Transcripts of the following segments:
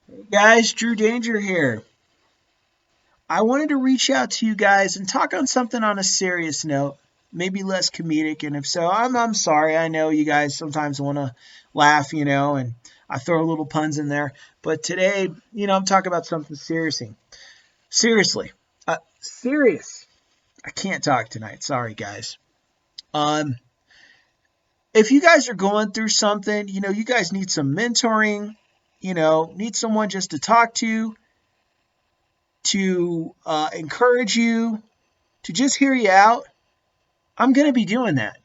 Hey guys, Drew Danger here. I wanted to reach out to you guys and talk on something on a serious note, maybe less comedic. And if so, I'm sorry. I know you guys sometimes want to laugh, and I throw little puns in there. But today, I'm talking about something serious. Seriously, serious. I can't talk tonight. Sorry, guys. Um, if you guys are going through something, you guys need some mentoring. Need someone just to talk to encourage you, to just hear you out, I'm going to be doing that.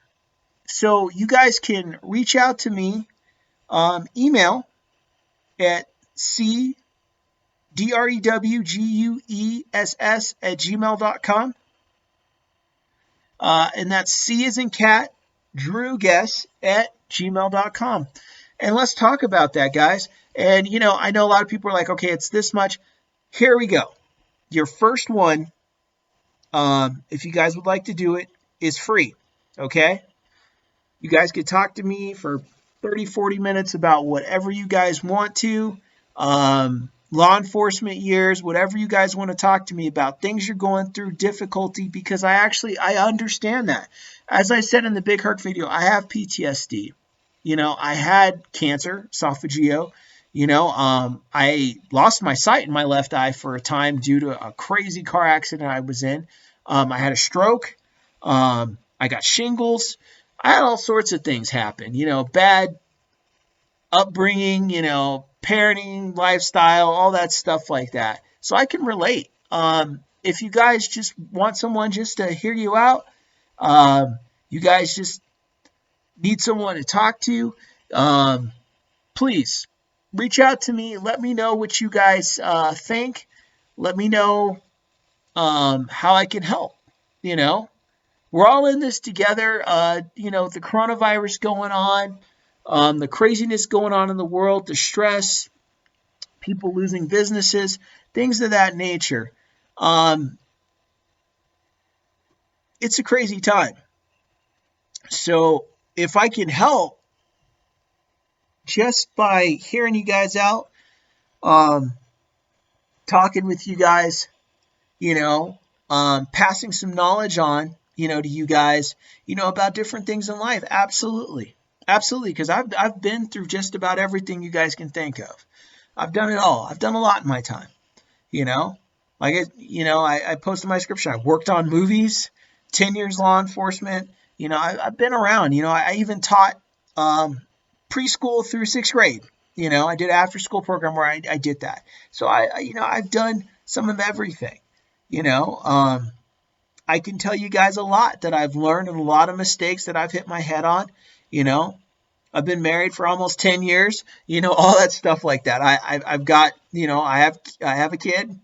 So you guys can reach out to me, email at cdrewguess@gmail.com. And that's C as in cat, Drew Guess at gmail.com. And let's talk about that, guys. And, I know a lot of people are like, okay, it's this much. Here we go. Your first one, if you guys would like to do it, is free. Okay? You guys can talk to me for 30, 40 minutes about whatever you guys want to. Law enforcement years, whatever you guys want to talk to me about, things you're going through, difficulty, because I understand that. As I said in the Big Herc video, I have PTSD. I had cancer, esophageal. I lost my sight in my left eye for a time due to a crazy car accident I was in. I had a stroke. I got shingles. I had all sorts of things happen. Bad upbringing, parenting, lifestyle, all that stuff like that. So I can relate. If you guys just want someone just to hear you out, you guys just need someone to talk to, please reach out to me. Let me know what you guys think. Let me know how I can help. We're all in this together. The coronavirus going on, the craziness going on in the world, the stress, people losing businesses, things of that nature. It's a crazy time. So if I can help just by hearing you guys out, talking with you guys, passing some knowledge on, to you guys, about different things in life. Absolutely. Absolutely. Because I've been through just about everything you guys can think of. I've done it all. I've done a lot in my time, like I posted my description. I worked on movies, 10 years law enforcement. I've been around. I even taught preschool through sixth grade. I did an after school program where I did that. So I've done some of everything. I can tell you guys a lot that I've learned and a lot of mistakes that I've hit my head on. I've been married for almost 10 years, all that stuff like that. I've got, I have a kid,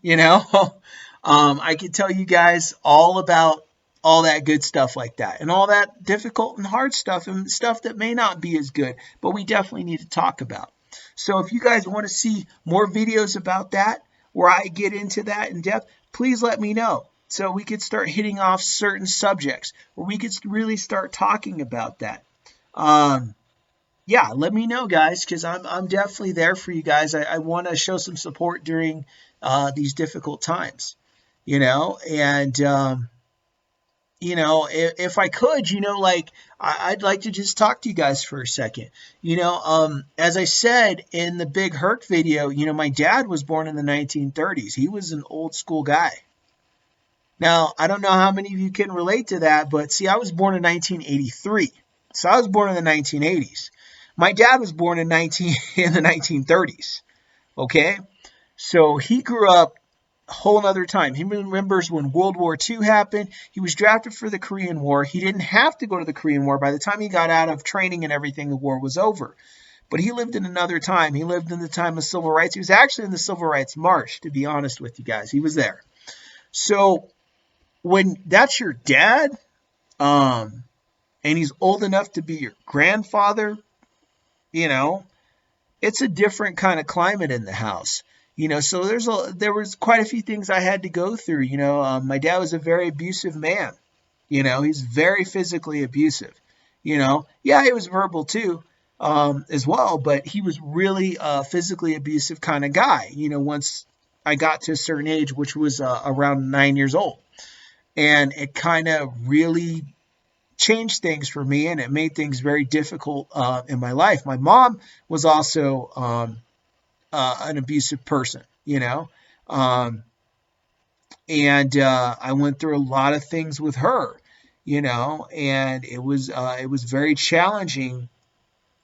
I can tell you guys all about all that good stuff like that and all that difficult and hard stuff and stuff that may not be as good, but we definitely need to talk about. So if you guys want to see more videos about that, where I get into that in depth, please let me know. So we could start hitting off certain subjects, where we could really start talking about that. Yeah, let me know, guys, because I'm definitely there for you guys. I want to show some support during these difficult times, and if I could, I'd like to just talk to you guys for a second. As I said in the Big Herc video, my dad was born in the 1930s. He was an old school guy. Now, I don't know how many of you can relate to that, but see, I was born in 1983. So I was born in the 1980s. My dad was born in the 1930s. Okay? So he grew up a whole other time. He remembers when World War II happened. He was drafted for the Korean War. He didn't have to go to the Korean War. By the time he got out of training and everything, the war was over. But he lived in another time. He lived in the time of civil rights. He was actually in the Civil Rights March, to be honest with you guys. He was there. So when that's your dad, and he's old enough to be your grandfather, it's a different kind of climate in the house. So there was quite a few things I had to go through. My dad was a very abusive man. He's very physically abusive. Yeah, he was verbal too. as well. But he was really a physically abusive kind of guy. Once I got to a certain age, which was around 9 years old, and it kind of really changed things for me, and it made things very difficult in my life. My mom was also an abusive person, um, and I went through a lot of things with her, and it was very challenging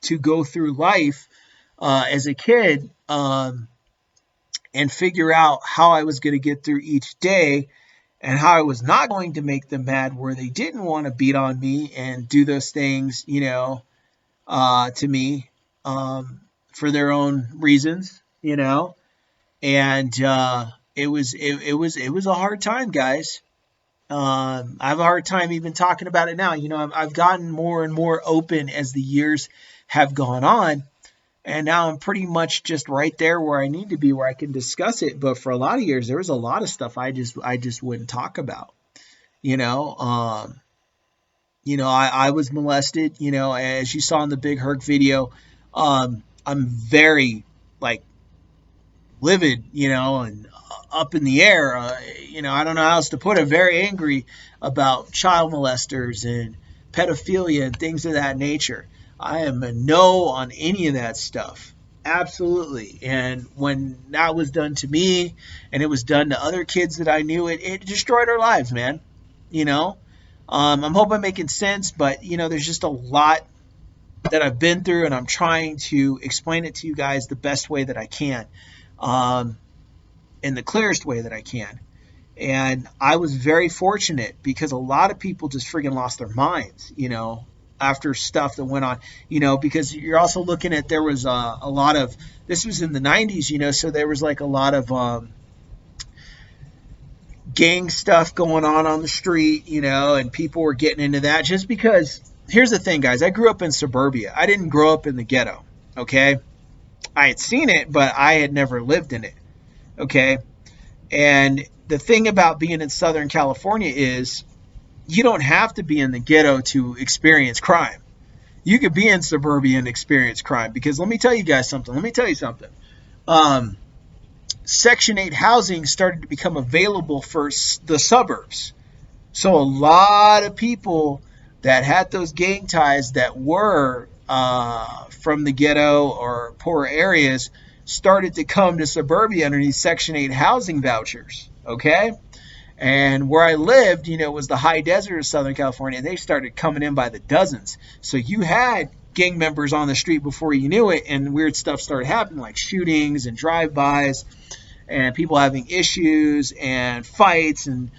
to go through life as a kid, and figure out how I was going to get through each day, and how I was not going to make them mad where they didn't want to beat on me and do those things, to me, for their own reasons, and it was a hard time, guys. I have a hard time even talking about it now. I've gotten more and more open as the years have gone on, and now I'm pretty much just right there where I need to be, where I can discuss it. But for a lot of years, there was a lot of stuff I just wouldn't talk about. You know, um, I was molested. As you saw in the Big Herc video. I'm very, like, livid, and up in the air. I don't know how else to put it. Very angry about child molesters and pedophilia and things of that nature. I am a no on any of that stuff. Absolutely. And when that was done to me, and it was done to other kids that I knew, it destroyed our lives, man. You know, I'm hoping I'm making sense, but there's just a lot that I've been through, and I'm trying to explain it to you guys the best way that I can, um, in the clearest way that I can. And I was very fortunate because a lot of people just freaking lost their minds, after stuff that went on, because you're also looking at, there was a lot of, this was in the 90s, so there was like a lot of gang stuff going on the street, and people were getting into that just because. Here's the thing, guys. I grew up in suburbia. I didn't grow up in the ghetto. Okay. I had seen it, but I had never lived in it. Okay. And the thing about being in Southern California is you don't have to be in the ghetto to experience crime. You could be in suburbia and experience crime, because let me tell you guys something. Let me tell you something. Um, Section 8 housing started to become available for the suburbs. So a lot of people that had those gang ties that were from the ghetto or poorer areas started to come to suburbia underneath Section 8 housing vouchers. Okay. And where I lived, was the high desert of Southern California. They started coming in by the dozens. So you had gang members on the street before you knew it, and weird stuff started happening, like shootings and drive-bys, and people having issues and fights, and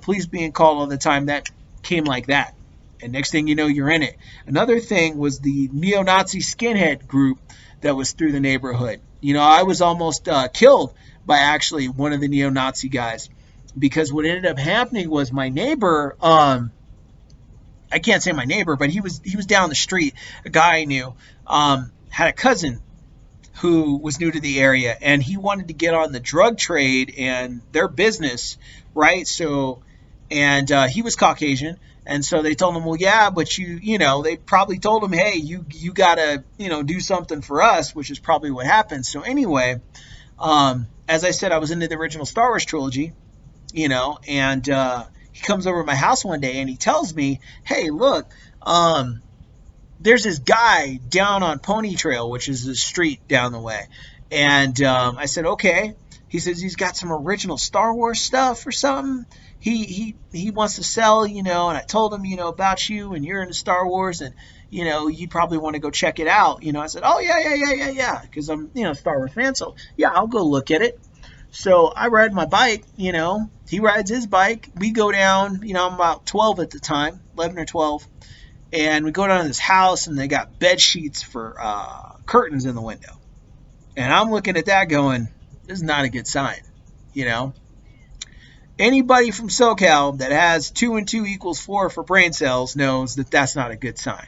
police being called all the time. That came like that. And next thing you know, you're in it. Another thing was the neo-Nazi skinhead group that was through the neighborhood. I was almost killed by actually one of the neo-Nazi guys, because what ended up happening was my neighbor, I can't say my neighbor, but he was down the street. A guy I knew had a cousin who was new to the area, and he wanted to get on the drug trade and their business, right? So, and he was Caucasian, and so they told him, well, yeah, but they probably told him, hey, you gotta, do something for us, which is probably what happened. So anyway, as I said, I was into the original Star Wars trilogy, and he comes over to my house one day and he tells me, hey, look, there's this guy down on Pony Trail, which is the street down the way. And I said, okay. He says he's got some original Star Wars stuff or something. He wants to sell, and I told him, about you, and you're into Star Wars, and, you'd probably want to go check it out. I said, oh, yeah, because I'm, a Star Wars fan. So, yeah, I'll go look at it. So I ride my bike, he rides his bike. We go down, I'm about 12 at the time, 11 or 12. And we go down to this house, and they got bed sheets for curtains in the window. And I'm looking at that going, this is not a good sign, Anybody from SoCal that has 2 and 2 equals 4 for brain cells knows that that's not a good sign.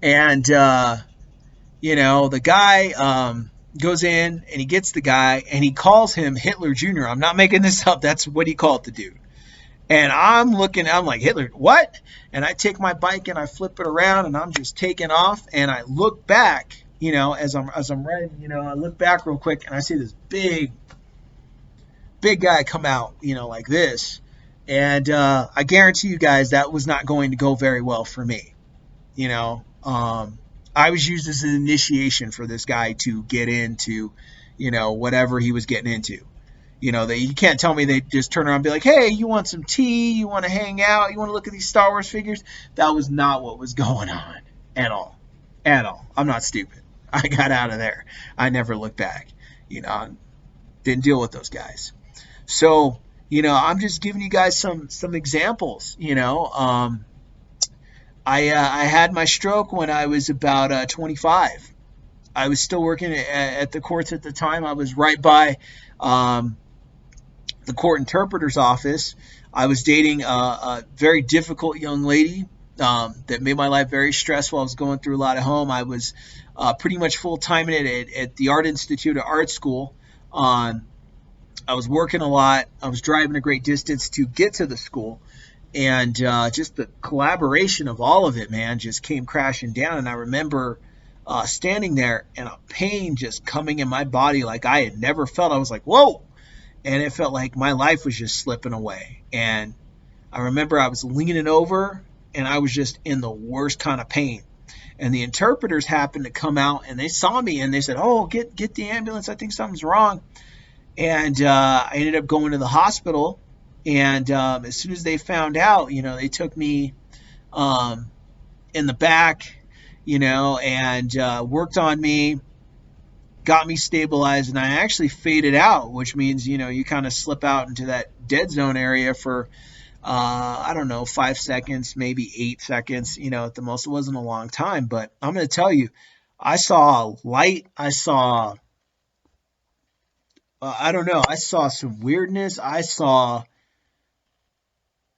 And, the guy goes in, and he gets the guy, and he calls him Hitler Jr. I'm not making this up. That's what he called the dude. And I'm looking, I'm like, Hitler, what? And I take my bike and I flip it around and I'm just taking off. And I look back, as I'm riding, I look back real quick and I see this big guy come out, like this. And I guarantee you guys that was not going to go very well for me. You know, I was used as an initiation for this guy to get into, whatever he was getting into. You can't tell me they just turn around and be like, hey, you want some tea? You want to hang out? You want to look at these Star Wars figures? That was not what was going on at all. At all. I'm not stupid. I got out of there. I never looked back. Didn't deal with those guys. So, I'm just giving you guys some examples. I had my stroke when I was about 25. I was still working at the courts at the time. I was right by the court interpreter's office. I was dating a very difficult young lady that made my life very stressful. I was going through a lot at home. I was pretty much full-time in it at the Art Institute of Art School. I was working a lot. I was driving a great distance to get to the school. And just the collaboration of all of it, man, just came crashing down. And I remember standing there and a pain just coming in my body like I had never felt. I was like, whoa. And it felt like my life was just slipping away. And I remember I was leaning over and I was just in the worst kind of pain. And the interpreters happened to come out and they saw me and they said, oh, get the ambulance. I think something's wrong. And I ended up going to the hospital. And as soon as they found out, they took me in the back, and worked on me, got me stabilized, and I actually faded out, which means, you kind of slip out into that dead zone area for, I don't know, 5 seconds, maybe 8 seconds, at the most. It wasn't a long time, but I'm going to tell you, I saw light. I saw, I don't know, I saw some weirdness. I saw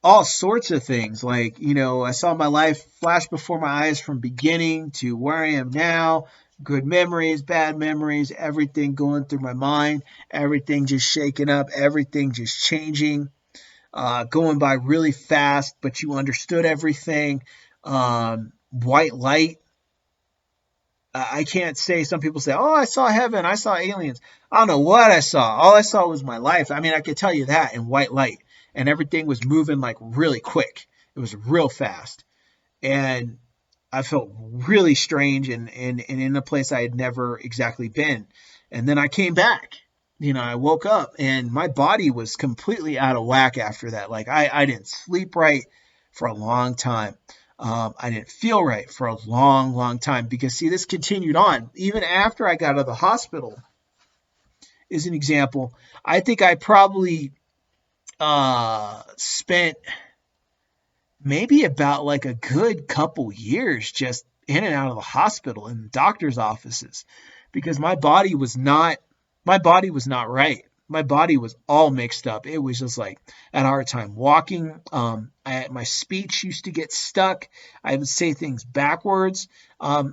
all sorts of things. Like, I saw my life flash before my eyes from beginning to where I am now. Good memories, bad memories, everything going through my mind, everything just shaking up, everything just changing, going by really fast, but you understood everything. White light. I can't say, some people say, oh, I saw heaven, I saw aliens. I don't know what I saw. All I saw was my life. I mean, I could tell you that in white light. And everything was moving like really quick. It was real fast. And I felt really strange and in a place I had never exactly been. And then I came back. I woke up and my body was completely out of whack after that. Like I didn't sleep right for a long time. I didn't feel right for a long, long time because, see, this continued on. Even after I got out of the hospital, is an example. I think I probably spent maybe about like a good couple years just in and out of the hospital and doctor's offices because my body was not right. My body was all mixed up. It was just like I had a hard time walking. My speech used to get stuck. I would say things backwards,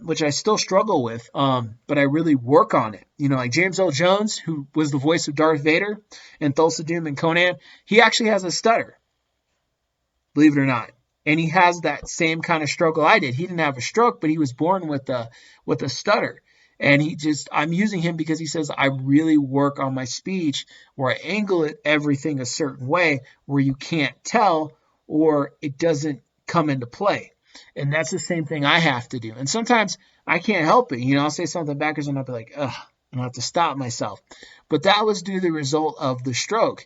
which I still struggle with, but I really work on it. Like James Earl Jones, who was the voice of Darth Vader in Thulsa Doom and Conan, he actually has a stutter, believe it or not. And he has that same kind of struggle I did. He didn't have a stroke, but he was born with a stutter. And I'm using him because he says, I really work on my speech where I angle it everything a certain way where you can't tell or it doesn't come into play. And that's the same thing I have to do. And sometimes I can't help it. I'll say something backwards and I'll be like, ugh, and I'll have to stop myself. But that was due to the result of the stroke.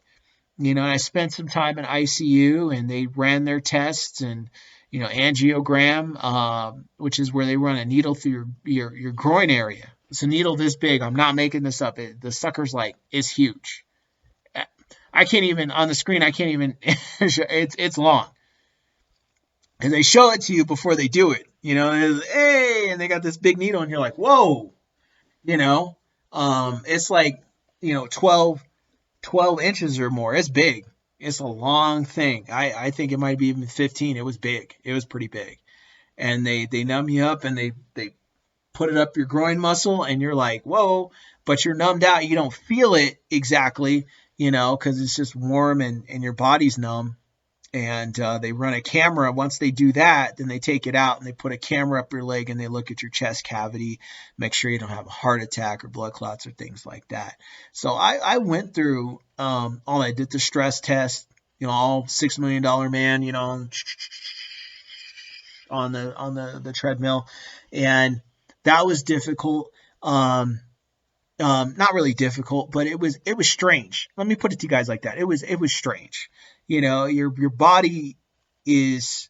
And I spent some time in ICU and they ran their tests and, angiogram, which is where they run a needle through your groin area. It's a needle this big. I'm not making this up. The sucker's is huge. I can't even, on the screen, it's long. And they show it to you before they do it. Hey, and they got this big needle and you're like, whoa. It's like, 12 inches or more. It's big. It's a long thing. I think it might be even 15. It was big. It was pretty big. And they numb you up and they put it up your groin muscle and you're like, whoa, but you're numbed out. You don't feel it exactly, because it's just warm and your body's numb. And they run a camera. Once they do that, then they take it out and they put a camera up your leg and they look at your chest cavity, make sure you don't have a heart attack or blood clots or things like that. So I went through all. I did the stress test, all $6 million man, on the treadmill, and that was difficult. Not really difficult, but it was strange. Let me put it to you guys like that. It was strange. Your body is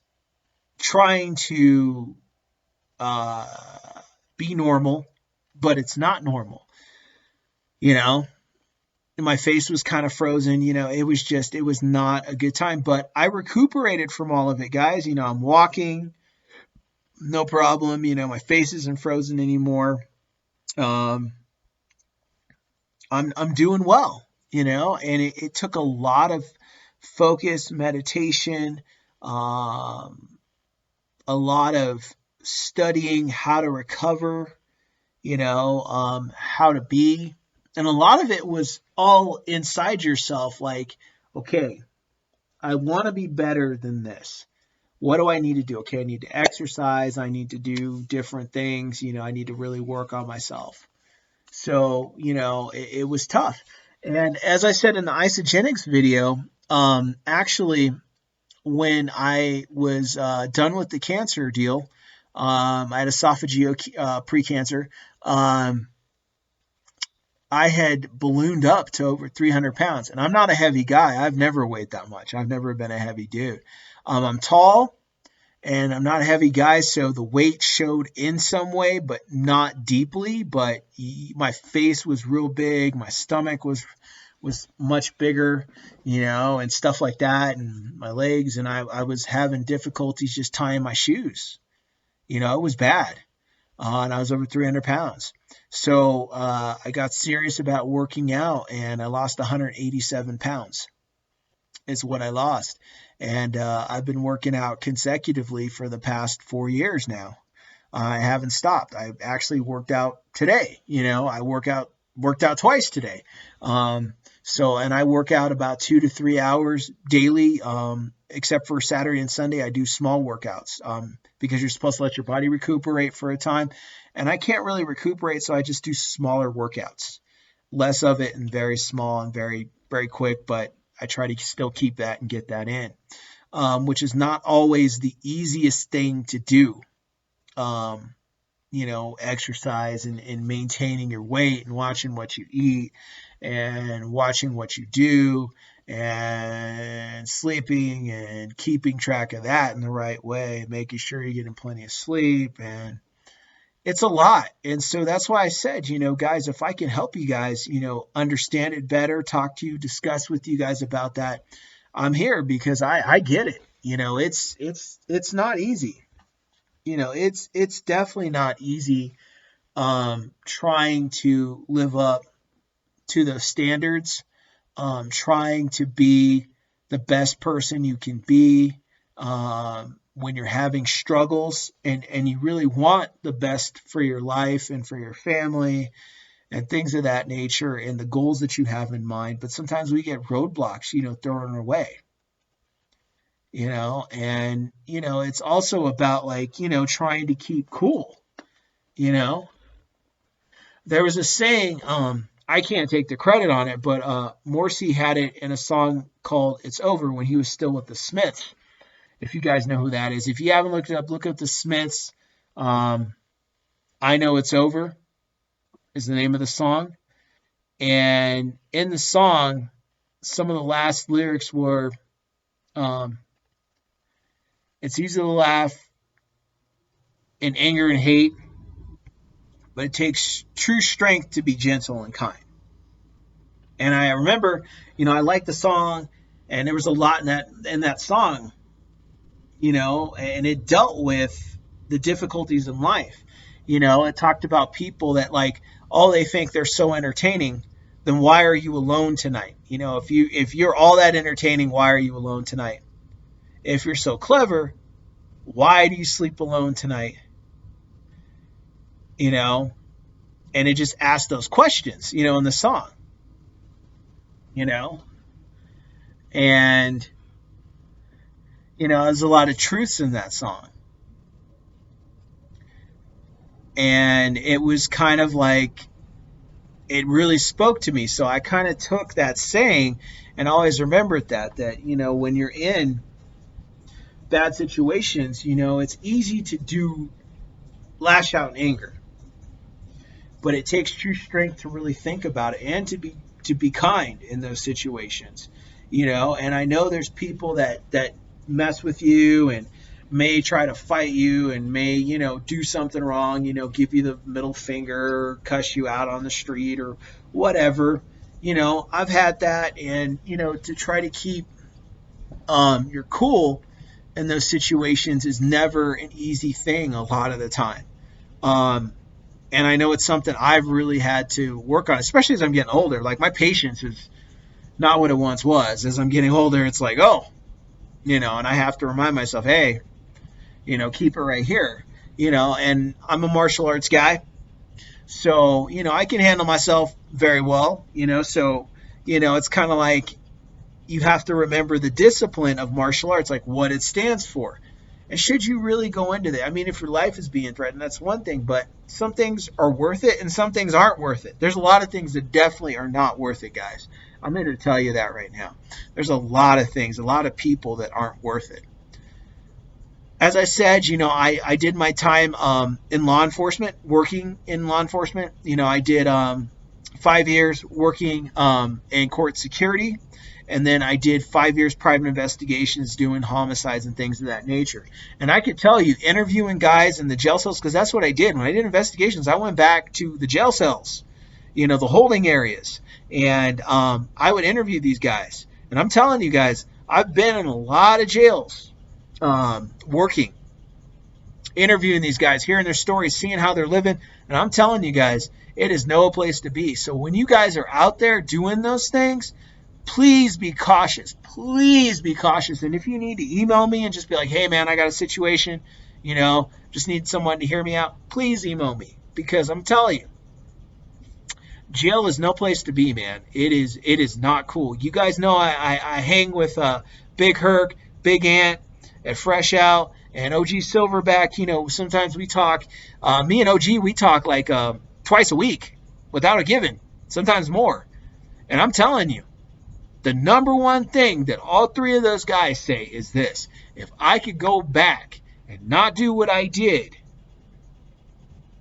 trying to be normal, but it's not normal. My face was kind of frozen. It was not a good time, but I recuperated from all of it, guys. I'm walking, no problem. My face isn't frozen anymore. I'm doing well, and it took a lot of focus, meditation, a lot of studying how to recover, how to be. And a lot of it was all inside yourself, like, okay, I want to be better than this. What do I need to do? Okay, I need to exercise. I need to do different things. I need to really work on myself. So, it was tough. And as I said in the Isagenix video, actually, when I was done with the cancer deal, I had esophageal precancer. I had ballooned up to over 300 pounds. And I'm not a heavy guy. I've never weighed that much. I've never been a heavy dude. I'm tall. And I'm not a heavy guy, so the weight showed in some way, but not deeply. But my face was real big. My stomach was much bigger, and stuff like that, and my legs. And I was having difficulties just tying my shoes. It was bad. And I was over 300 pounds. So I got serious about working out, and I lost 187 pounds. Is what I lost. And I've been working out consecutively for the past 4 years now. I haven't stopped. I actually worked out today. I worked out twice today. And I work out about 2 to 3 hours daily, except for Saturday and Sunday. I do small workouts because you're supposed to let your body recuperate for a time. And I can't really recuperate, so I just do smaller workouts. Less of it and very small and very, very quick, but I try to still keep that and get that in, which is not always the easiest thing to do. Exercise and maintaining your weight and watching what you eat and watching what you do and sleeping and keeping track of that in the right way, making sure you're getting plenty of sleep. And it's a lot. And so that's why I said, guys, if I can help you guys, understand it better, talk to you, discuss with you guys about that, I'm here because I get it. It's not easy. It's definitely not easy trying to live up to those standards, trying to be the best person you can be, when you're having struggles and you really want the best for your life and for your family and things of that nature and the goals that you have in mind. But sometimes we get roadblocks, thrown in our way, and, it's also about trying to keep cool. There was a saying, I can't take the credit on it, but Morrissey had it in a song called It's Over when he was still with the Smiths. If you guys know who that is. If you haven't looked it up, look up the Smiths. I Know It's Over is the name of the song. And in the song, some of the last lyrics were, it's easy to laugh in anger and hate, but it takes true strength to be gentle and kind. And I remember, I liked the song, and there was a lot in that song, and it dealt with the difficulties in life. It talked about people that they think they're so entertaining, then why are you alone tonight? If you're all that entertaining, why are you alone tonight? If you're so clever, why do you sleep alone tonight? And it just asked those questions, in the song, and There's a lot of truths in that song. And it was kind of like, it really spoke to me. So I kind of took that saying and always remembered that, when you're in bad situations, it's easy to lash out in anger. But it takes true strength to really think about it and to be kind in those situations. And I know there's people that mess with you and may try to fight you and may, do something wrong, give you the middle finger, cuss you out on the street or whatever. I've had that, and, to try to keep your cool in those situations is never an easy thing a lot of the time. And I know it's something I've really had to work on, especially as I'm getting older. Like, my patience is not what it once was. As I'm getting older, it's like, and I have to remind myself, hey, keep it right here, and I'm a martial arts guy. So, I can handle myself very well, so, it's kind of like you have to remember the discipline of martial arts, like what it stands for. And should you really go into that? I mean, if your life is being threatened, that's one thing, but some things are worth it and some things aren't worth it. There's a lot of things that definitely are not worth it, guys. I'm here to tell you that right now. There's a lot of things, a lot of people that aren't worth it. As I said, I did my time in law enforcement, working in law enforcement. I did 5 years working in court security. And then I did 5 years private investigations doing homicides and things of that nature. And I could tell you, interviewing guys in the jail cells, because that's what I did. When I did investigations, I went back to the jail cells, the holding areas. And I would interview these guys. And I'm telling you guys, I've been in a lot of jails working, interviewing these guys, hearing their stories, seeing how they're living. And I'm telling you guys, it is no place to be. So when you guys are out there doing those things, please be cautious. Please be cautious. And if you need to email me and just be like, hey, man, I got a situation, just need someone to hear me out, please email me. Because I'm telling you, jail is no place to be, man. It is not cool. You guys know I hang with Big Herc, Big Ant at Fresh Out, and OG Silverback. Sometimes we talk. Me and OG, we talk like twice a week without a given, sometimes more. And I'm telling you, the number one thing that all three of those guys say is this: if I could go back and not do what I did,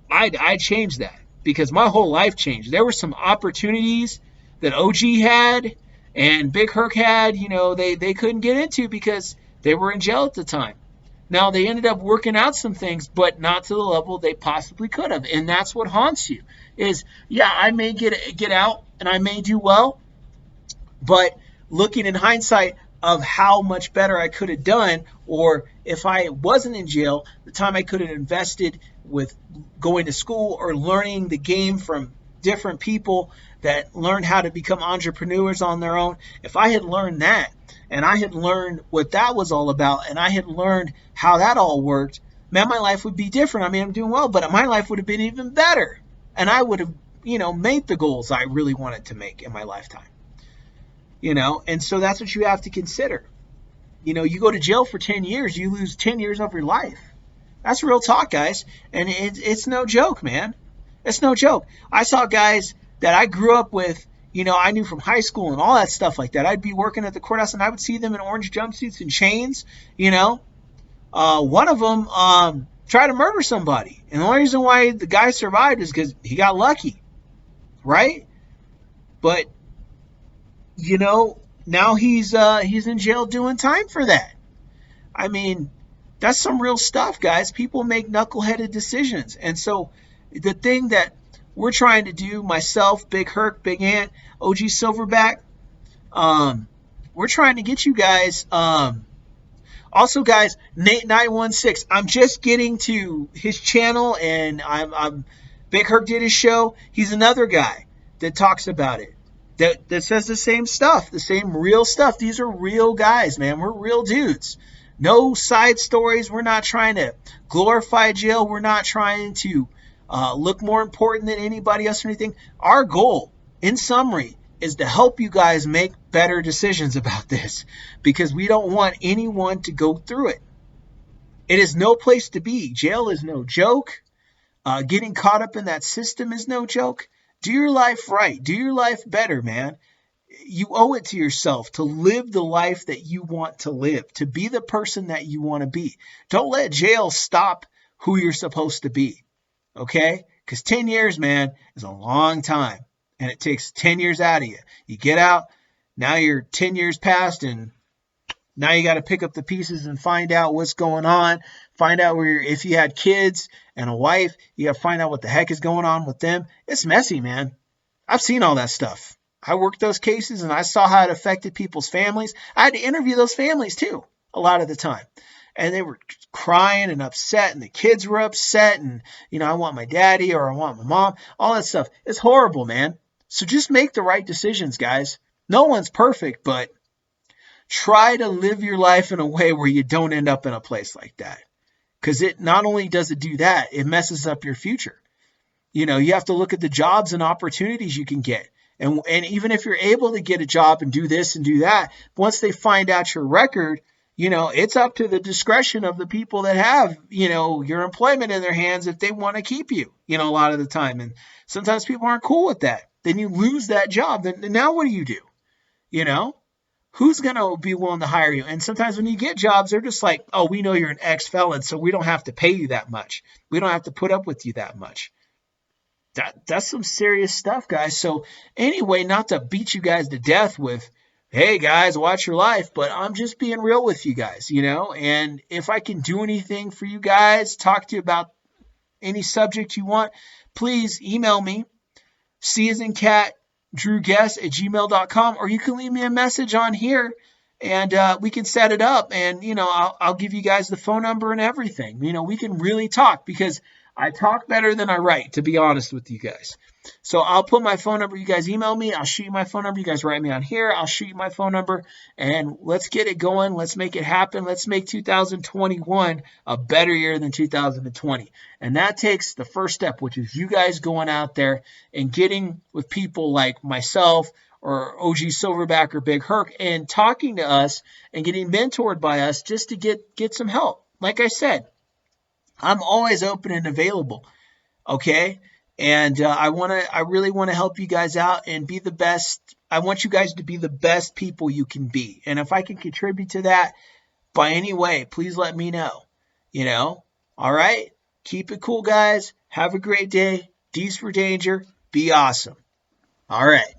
I'd change that, because my whole life changed. There were some opportunities that OG had and Big Herc had, they couldn't get into because they were in jail at the time. Now, they ended up working out some things, but not to the level they possibly could have. And that's what haunts you is, yeah, I may get out and I may do well, but looking in hindsight of how much better I could have done, or if I wasn't in jail, the time I could have invested with going to school or learning the game from different people that learn how to become entrepreneurs on their own. If I had learned that, and I had learned what that was all about, and I had learned how that all worked, man, my life would be different. I mean, I'm doing well, but my life would have been even better. And I would have, made the goals I really wanted to make in my lifetime. And so that's what you have to consider. You go to jail for 10 years, you lose 10 years of your life. That's real talk, guys. And it's no joke, man. It's no joke. I saw guys that I grew up with, I knew from high school and all that stuff like that. I'd be working at the courthouse and I would see them in orange jumpsuits and chains, One of them tried to murder somebody. And the only reason why the guy survived is because he got lucky, right? But now he's in jail doing time for that. I mean, that's some real stuff, guys. People make knuckleheaded decisions. And so the thing that we're trying to do, myself, Big Herc, Big Ant, OG Silverback, we're trying to get you guys. Also, guys, Nate 916. I'm just getting to his channel, and I'm Big Herc did his show. He's another guy that talks about it. That says the same stuff, the same real stuff. These are real guys, man. We're real dudes. No side stories. We're not trying to glorify jail. We're not trying to look more important than anybody else or anything. Our goal, in summary, is to help you guys make better decisions about this, because we don't want anyone to go through it. It is no place to be. Jail is no joke. Getting caught up in that system is no joke. Do your life right. Do your life better, man. You owe it to yourself to live the life that you want to live, to be the person that you want to be. Don't let jail stop who you're supposed to be, okay? Because 10 years, man, is a long time, and it takes 10 years out of you. You get out, now you're 10 years past, and now you got to pick up the pieces and find out what's going on. Find out if you had kids and a wife, you got to find out what the heck is going on with them. It's messy, man. I've seen all that stuff. I worked those cases and I saw how it affected people's families. I had to interview those families too, a lot of the time. And they were crying and upset, and the kids were upset, and, I want my daddy or I want my mom, all that stuff. It's horrible, man. So just make the right decisions, guys. No one's perfect, but try to live your life in a way where you don't end up in a place like that. Because it not only does it do that, it messes up your future. You have to look at the jobs and opportunities you can get. And even if you're able to get a job and do this and do that, once they find out your record, it's up to the discretion of the people that have, your employment in their hands if they want to keep you, a lot of the time. And sometimes people aren't cool with that. Then you lose that job. Then now what do you do? Who's going to be willing to hire you? And sometimes when you get jobs, they're just like, oh, we know you're an ex-felon, so we don't have to pay you that much. We don't have to put up with you that much. That's some serious stuff, guys. So anyway, not to beat you guys to death with, hey, guys, watch your life, but I'm just being real with you guys, and if I can do anything for you guys, talk to you about any subject you want, please email me, C as in cat, drewguess@gmail.com, or you can leave me a message on here and we can set it up, and I'll give you guys the phone number and everything. We can really talk, because I talk better than I write, to be honest with you guys. So I'll put my phone number. You guys email me. I'll shoot you my phone number. You guys write me on here. I'll shoot you my phone number, and let's get it going. Let's make it happen. Let's make 2021 a better year than 2020. And that takes the first step, which is you guys going out there and getting with people like myself or OG Silverback or Big Herc and talking to us and getting mentored by us just to get some help. Like I said, I'm always open and available, okay? And I really want to help you guys out and be the best. I want you guys to be the best people you can be. And if I can contribute to that by any way, please let me know. All right? Keep it cool, guys. Have a great day. D's for danger. Be awesome. All right.